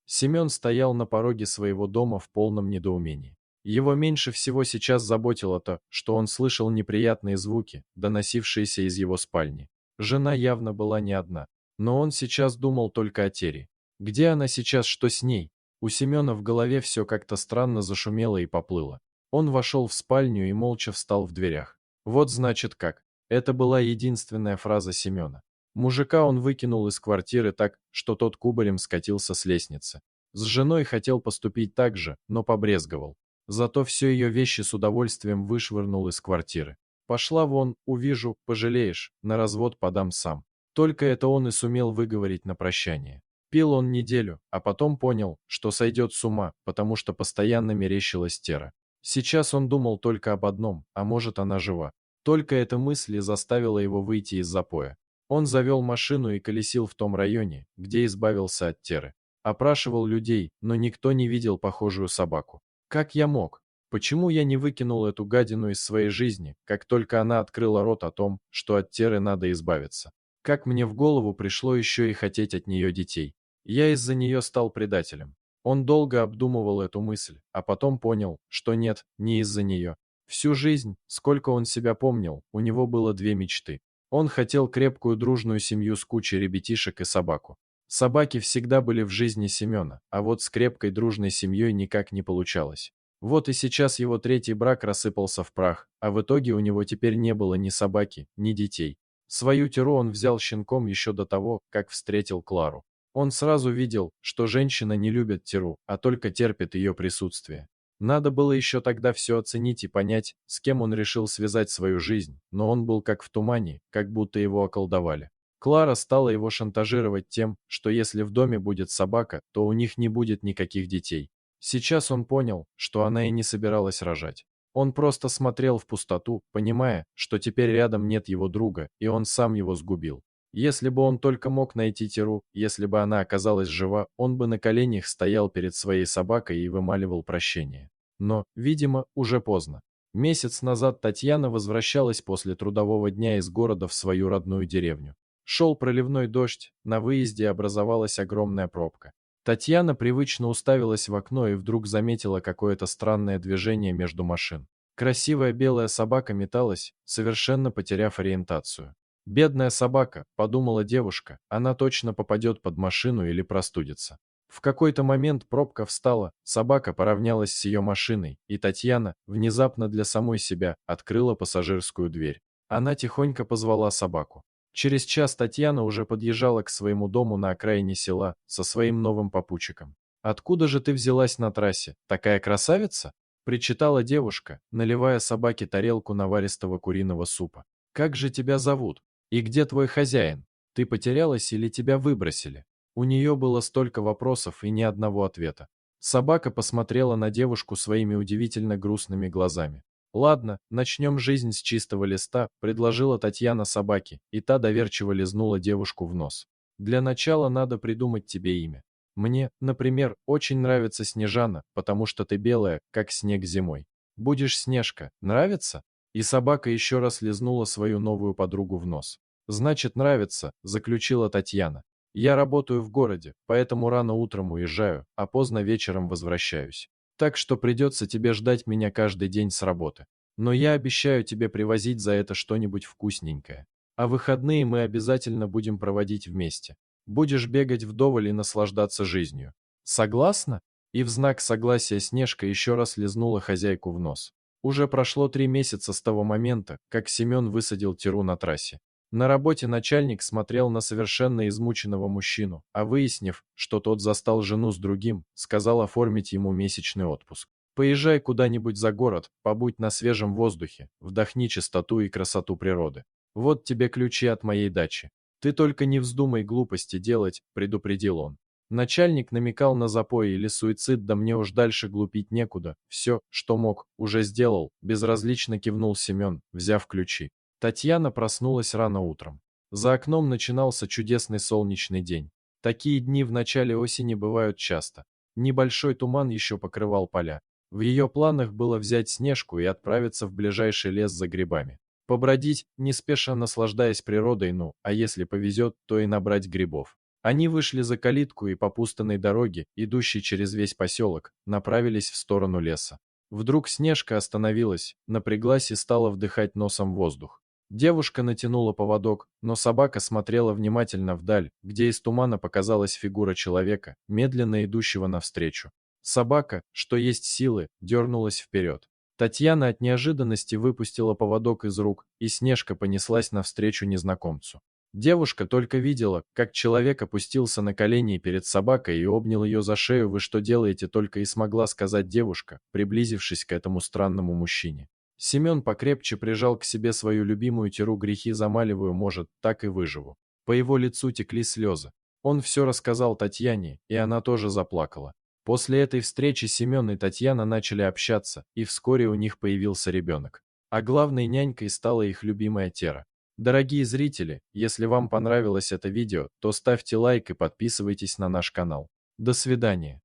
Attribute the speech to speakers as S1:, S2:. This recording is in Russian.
S1: Семен стоял на пороге своего дома в полном недоумении. Его меньше всего сейчас заботило то, что он слышал неприятные звуки, доносившиеся из его спальни. Жена явно была не одна, но он сейчас думал только о Тере. Где она сейчас, что с ней? У Семена в голове все как-то странно зашумело и поплыло. Он вошел в спальню и молча встал в дверях. Вот значит как. Это была единственная фраза Семена. Мужика он выкинул из квартиры так, что тот кубарем скатился с лестницы. С женой хотел поступить так же, но побрезговал. Зато все ее вещи с удовольствием вышвырнул из квартиры. «Пошла вон, увижу, пожалеешь, на развод подам сам». Только это он и сумел выговорить на прощание. Пил он неделю, а потом понял, что сойдет с ума, потому что постоянно мерещилась Тера. Сейчас он думал только об одном, а может она жива. Только эта мысль и заставила его выйти из запоя. Он завел машину и колесил в том районе, где избавился от Теры. Опрашивал людей, но никто не видел похожую собаку. Как я мог? Почему я не выкинул эту гадину из своей жизни, как только она открыла рот о том, что от Теры надо избавиться? Как мне в голову пришло еще и хотеть от нее детей? Я из-за нее стал предателем. Он долго обдумывал эту мысль, а потом понял, что нет, не из-за нее. Всю жизнь, сколько он себя помнил, у него было две мечты. Он хотел крепкую дружную семью с кучей ребятишек и собаку. Собаки всегда были в жизни Семена, а вот с крепкой дружной семьей никак не получалось. Вот и сейчас его третий брак рассыпался в прах, а в итоге у него теперь не было ни собаки, ни детей. Свою Теру он взял щенком еще до того, как встретил Клару. Он сразу видел, что женщина не любит Теру, а только терпит ее присутствие. Надо было еще тогда все оценить и понять, с кем он решил связать свою жизнь, но он был как в тумане, как будто его околдовали. Клара стала его шантажировать тем, что если в доме будет собака, то у них не будет никаких детей. Сейчас он понял, что она и не собиралась рожать. Он просто смотрел в пустоту, понимая, что теперь рядом нет его друга, и он сам его сгубил. Если бы он только мог найти Теру, если бы она оказалась жива, он бы на коленях стоял перед своей собакой и вымаливал прощение. Но, видимо, уже поздно. Месяц назад Татьяна возвращалась после трудового дня из города в свою родную деревню. Шел проливной дождь, на выезде образовалась огромная пробка. Татьяна привычно уставилась в окно и вдруг заметила какое-то странное движение между машин. Красивая белая собака металась, совершенно потеряв ориентацию. «Бедная собака», — подумала девушка, — «она точно попадет под машину или простудится». В какой-то момент пробка встала, собака поравнялась с ее машиной, и Татьяна, внезапно для самой себя, открыла пассажирскую дверь. Она тихонько позвала собаку. Через час Татьяна уже подъезжала к своему дому на окраине села со своим новым попутчиком. «Откуда же ты взялась на трассе? Такая красавица?» — причитала девушка, наливая собаке тарелку наваристого куриного супа. «Как же тебя зовут? И где твой хозяин? Ты потерялась или тебя выбросили?» У нее было столько вопросов и ни одного ответа. Собака посмотрела на девушку своими удивительно грустными глазами. «Ладно, начнем жизнь с чистого листа», — предложила Татьяна собаке, и та доверчиво лизнула девушку в нос. «Для начала надо придумать тебе имя. Мне, например, очень нравится Снежана, потому что ты белая, как снег зимой. Будешь Снежка, нравится?» И собака еще раз лизнула свою новую подругу в нос. «Значит, нравится», — заключила Татьяна. «Я работаю в городе, поэтому рано утром уезжаю, а поздно вечером возвращаюсь. Так что придется тебе ждать меня каждый день с работы. Но я обещаю тебе привозить за это что-нибудь вкусненькое. А выходные мы обязательно будем проводить вместе. Будешь бегать вдоволь и наслаждаться жизнью. Согласна?» И в знак согласия Снежка еще раз лизнула хозяйку в нос. Уже прошло 3 месяца с того момента, как Семен высадил Теру на трассе. На работе начальник смотрел на совершенно измученного мужчину, а выяснив, что тот застал жену с другим, сказал оформить ему месячный отпуск. «Поезжай куда-нибудь за город, побудь на свежем воздухе, вдохни чистоту и красоту природы. Вот тебе ключи от моей дачи. Ты только не вздумай глупости делать», — предупредил он. Начальник намекал на запой или суицид, да мне уж дальше глупить некуда. Все, что мог, уже сделал, безразлично кивнул Семен, взяв ключи. Татьяна проснулась рано утром. За окном начинался чудесный солнечный день. Такие дни в начале осени бывают часто. Небольшой туман еще покрывал поля. В ее планах было взять Снежку и отправиться в ближайший лес за грибами. Побродить, неспешно наслаждаясь природой, ну, а если повезет, то и набрать грибов. Они вышли за калитку и по пустынной дороге, идущей через весь поселок, направились в сторону леса. Вдруг Снежка остановилась, напряглась и стала вдыхать носом воздух. Девушка натянула поводок, но собака смотрела внимательно вдаль, где из тумана показалась фигура человека, медленно идущего навстречу. Собака, что есть силы, дернулась вперед. Татьяна от неожиданности выпустила поводок из рук, и Снежка понеслась навстречу незнакомцу. Девушка только видела, как человек опустился на колени перед собакой и обнял ее за шею. «Вы что делаете?» — только и смогла сказать девушка, приблизившись к этому странному мужчине. Семен покрепче прижал к себе свою любимую Теру. «Грехи замаливаю, может, так и выживу». По его лицу текли слезы. Он все рассказал Татьяне, и она тоже заплакала. После этой встречи Семен и Татьяна начали общаться, и вскоре у них появился ребенок. А главной нянькой стала их любимая Тера. Дорогие зрители, если вам понравилось это видео, то ставьте лайк и подписывайтесь на наш канал. До свидания.